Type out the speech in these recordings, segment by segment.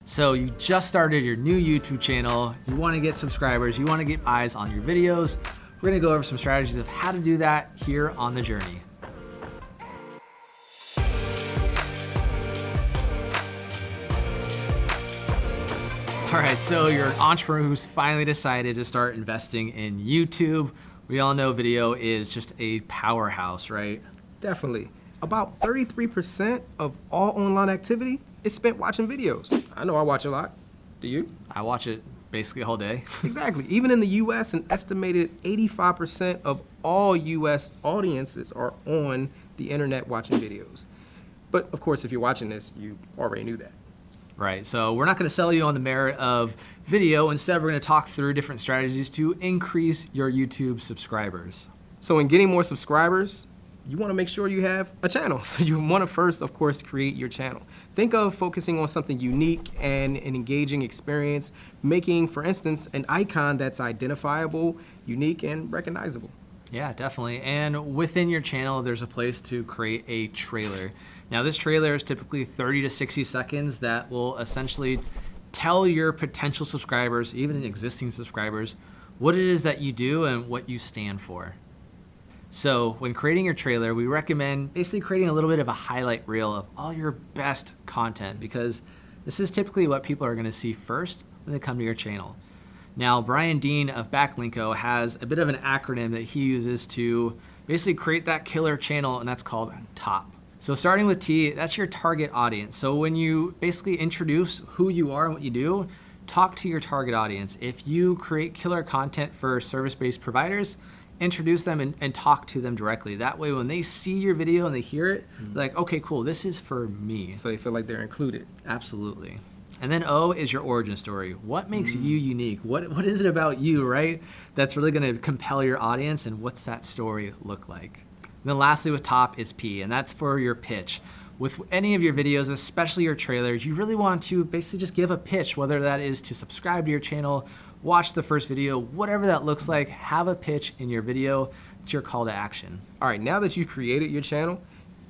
So you just started your new YouTube channel, you wanna get subscribers, you wanna get eyes on your videos. We're gonna go over some strategies of how to do that here on The Journey. All right, so you're an entrepreneur who's finally decided to start investing in YouTube. We all know video is just a powerhouse, right? Definitely. About 33% of all online activity is spent watching videos. I know I watch a lot. Do you? I watch it basically all day. Exactly. Even in the US, an estimated 85% of all US audiences are on the internet watching videos. But of course, if you're watching this, you already knew that. Right, so we're not gonna sell you on the merit of video. Instead, we're gonna talk through different strategies to increase your YouTube subscribers. So in getting more subscribers, you wanna make sure you have a channel. So you wanna first, of course, create your channel. Think of focusing on something unique and an engaging experience, making, for instance, an icon that's identifiable, unique, and recognizable. Yeah, definitely. And within your channel, there's a place to create a trailer. Now, this trailer is typically 30 to 60 seconds that will essentially tell your potential subscribers, even existing subscribers, what it is that you do and what you stand for. So when creating your trailer, we recommend basically creating a little bit of a highlight reel of all your best content, because this is typically what people are gonna see first when they come to your channel. Now, Brian Dean of Backlinko has a bit of an acronym that he uses to basically create that killer channel, and that's called TOP. So starting with T, that's your target audience. So when you basically introduce who you are and what you do, talk to your target audience. If you create killer content for service-based providers, introduce them and talk to them directly. That way, when they see your video and they hear it, they're like, okay, cool, this is for me. So they feel like they're included. Absolutely. And then O is your origin story. What makes you unique? What is it about you, right? That's really gonna compel your audience, and what's that story look like? And then lastly with top is P, and that's for your pitch. With any of your videos, especially your trailers, you really want to basically just give a pitch, whether that is to subscribe to your channel, watch the first video, whatever that looks like, have a pitch in your video. It's your call to action. All right, now that you've created your channel,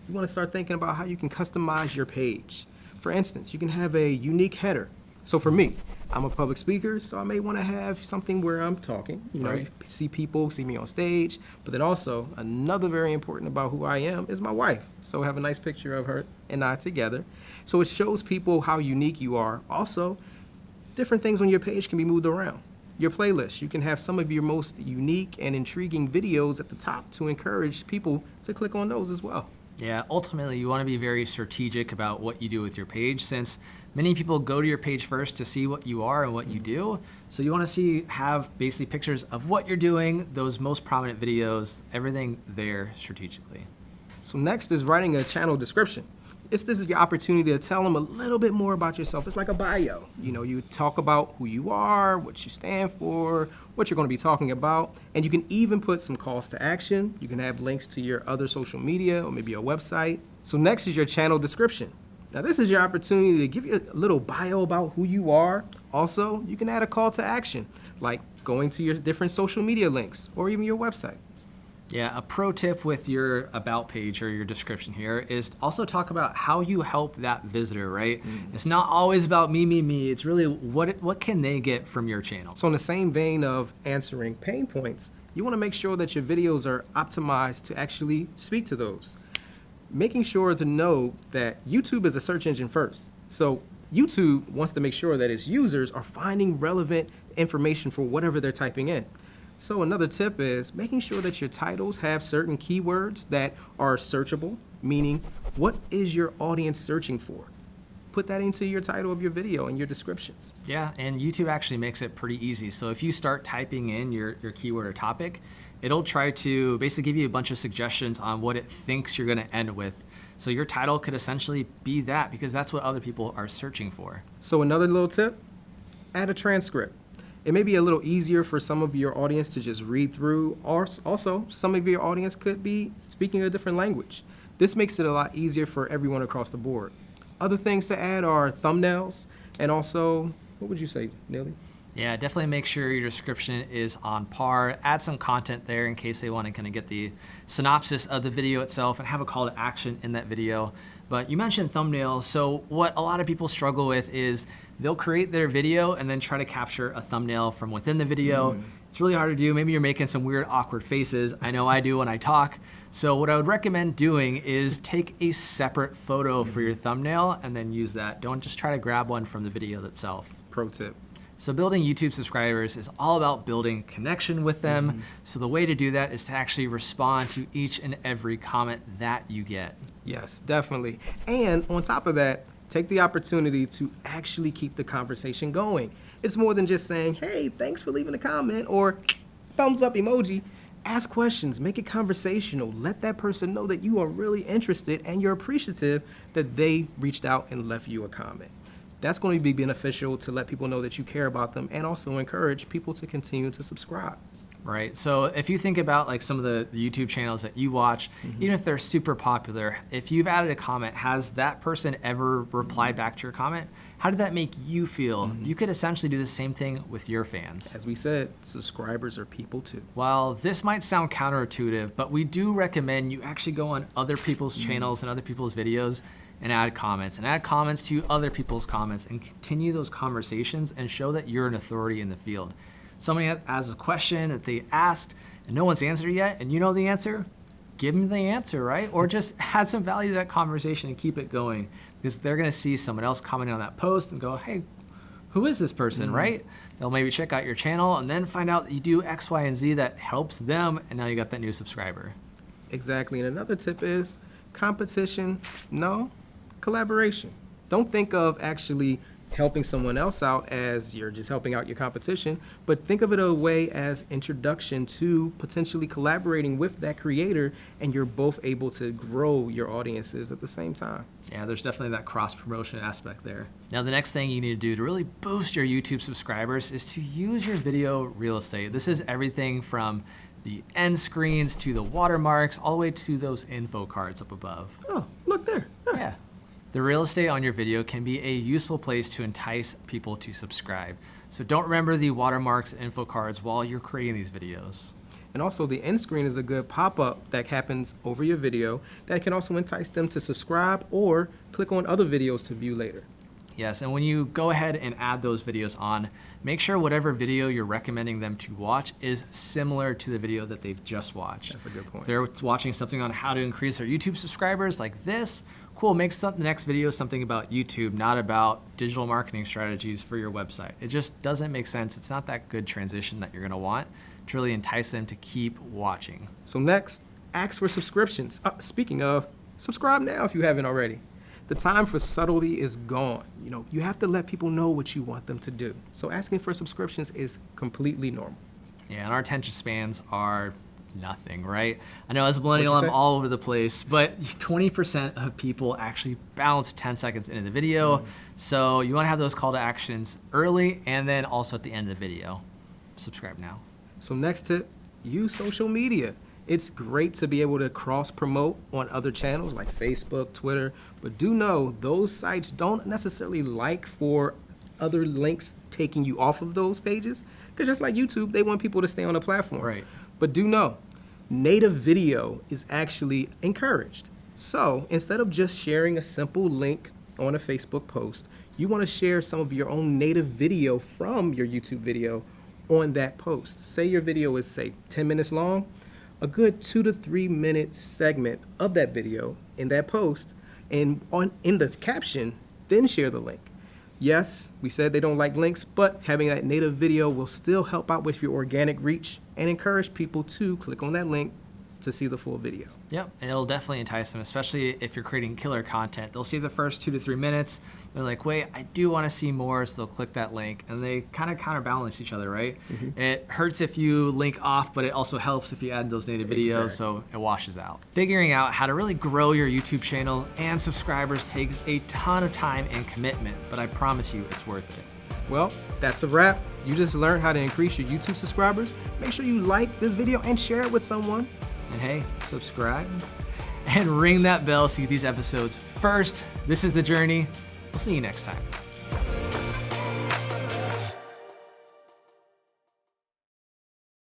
you wanna start thinking about how you can customize your page. For instance, you can have a unique header. So for me, I'm a public speaker, so I may want to have something where I'm talking. You know, Right. you see people, see me on stage. But then also, another very important about who I am is my wife. So I have a nice picture of her and I together. So it shows people how unique you are. Also, different things on your page can be moved around. Your playlist, you can have some of your most unique and intriguing videos at the top to encourage people to click on those as well. Yeah, ultimately you want to be very strategic about what you do with your page, since many people go to your page first to see what you are and what you do. So you want to have basically pictures of what you're doing, those most prominent videos, everything there strategically. So next is writing a channel description. This is your opportunity to tell them a little bit more about yourself. It's like a bio. You know, you talk about who you are, what you stand for, what you're going to be talking about, and you can even put some calls to action. You can have links to your other social media or maybe your website. So next is your channel description. Now this is your opportunity to give you a little bio about who you are. Also, you can add a call to action, like going to your different social media links or even your website. Yeah, a pro tip with your about page or your description here is to also talk about how you help that visitor, right? It's not always about me. It's really what can they get from your channel? So in the same vein of answering pain points, you want to make sure that your videos are optimized to actually speak to those. Making sure to know that YouTube is a search engine first. So YouTube wants to make sure that its users are finding relevant information for whatever they're typing in. So another tip is making sure that your titles have certain keywords that are searchable, meaning what is your audience searching for? Put that into your title of your video and your descriptions. Yeah, and YouTube actually makes it pretty easy. So if you start typing in your keyword or topic, it'll try to basically give you a bunch of suggestions on what it thinks you're gonna end with. So your title could essentially be that, because that's what other people are searching for. So another little tip, add a transcript. It may be a little easier for some of your audience to just read through, or also some of your audience could be speaking a different language. This makes it a lot easier for everyone across the board. Other things to add are thumbnails, and also, what would you say, Neely? Yeah, definitely make sure your description is on par. Add some content there in case they want to kind of get the synopsis of the video itself and have a call to action in that video. But you mentioned thumbnails. So what a lot of people struggle with is they'll create their video and then try to capture a thumbnail from within the video. It's really hard to do. Maybe you're making some weird, awkward faces. I know I do when I talk. So what I would recommend doing is take a separate photo for your thumbnail and then use that. Don't just try to grab one from the video itself. Pro tip. So building YouTube subscribers is all about building connection with them. So the way to do that is to actually respond to each and every comment that you get. Yes, definitely. And on top of that, take the opportunity to actually keep the conversation going. It's more than just saying, hey, thanks for leaving a comment or thumbs up emoji. Ask questions, make it conversational. Let that person know that you are really interested and you're appreciative that they reached out and left you a comment. That's going to be beneficial to let people know that you care about them and also encourage people to continue to subscribe. Right. So if you think about like some of the YouTube channels that you watch, even if they're super popular, if you've added a comment, has that person ever replied back to your comment? How did that make you feel? You could essentially do the same thing with your fans. As we said, subscribers are people too. While this might sound counterintuitive, but we do recommend you actually go on other people's channels and other people's videos and add comments to other people's comments and continue those conversations and show that you're an authority in the field. Somebody has a question that they asked and no one's answered yet and you know the answer, give them the answer, right? Or just add some value to that conversation and keep it going because they're gonna see someone else commenting on that post and go, hey, who is this person, right? They'll maybe check out your channel and then find out that you do X, Y, and Z that helps them and now you got that new subscriber. Exactly, and another tip is competition, no, collaboration. Don't think of actually helping someone else out as you're just helping out your competition, but think of it a way as introduction to potentially collaborating with that creator and you're both able to grow your audiences at the same time. Yeah, there's definitely that cross-promotion aspect there. Now, the next thing you need to do to really boost your YouTube subscribers is to use your video real estate. This is everything from the end screens to the watermarks, all the way to those info cards up above. Oh, look there. Yeah. The real estate on your video can be a useful place to entice people to subscribe. So don't remember the watermarks and info cards while you're creating these videos. And also the end screen is a good pop-up that happens over your video that can also entice them to subscribe or click on other videos to view later. Yes, and when you go ahead and add those videos on, make sure whatever video you're recommending them to watch is similar to the video that they've just watched. That's a good point. If they're watching something on how to increase their YouTube subscribers like this, cool, make the next video something about YouTube, not about digital marketing strategies for your website. It just doesn't make sense. It's not that good transition that you're gonna want to really entice them to keep watching. So next, ask for subscriptions. Speaking of, subscribe now if you haven't already. The time for subtlety is gone. You have to let people know what you want them to do. So asking for subscriptions is completely normal. Yeah, and our attention spans are nothing, right? I know as a millennial, What'd you I'm say? all over the place, but 20% of people actually bounce 10 seconds into the video. So you wanna have those call to actions early and then also at the end of the video. Subscribe now. So next tip, use social media. It's great to be able to cross-promote on other channels like Facebook, Twitter, but do know those sites don't necessarily like for other links taking you off of those pages, because just like YouTube, they want people to stay on the platform. Right. But do know, native video is actually encouraged. So instead of just sharing a simple link on a Facebook post, you want to share some of your own native video from your YouTube video on that post. Say your video is, say, 10 minutes long, a good 2 to 3 minute segment of that video in that post, and in the caption, then share the link. Yes, we said they don't like links, but having that native video will still help out with your organic reach and encourage people to click on that link to see the full video. Yep, and it'll definitely entice them, especially if you're creating killer content. They'll see the first 2 to 3 minutes. They're like, wait, I do want to see more, so they'll click that link, and they kind of counterbalance each other, right? It hurts if you link off, but it also helps if you add those native videos, so it washes out. Figuring out how to really grow your YouTube channel and subscribers takes a ton of time and commitment, but I promise you it's worth it. Well, that's a wrap. You just learned how to increase your YouTube subscribers. Make sure you like this video and share it with someone. And hey, subscribe and ring that bell so you get these episodes first. This is The Journey. We'll see you next time.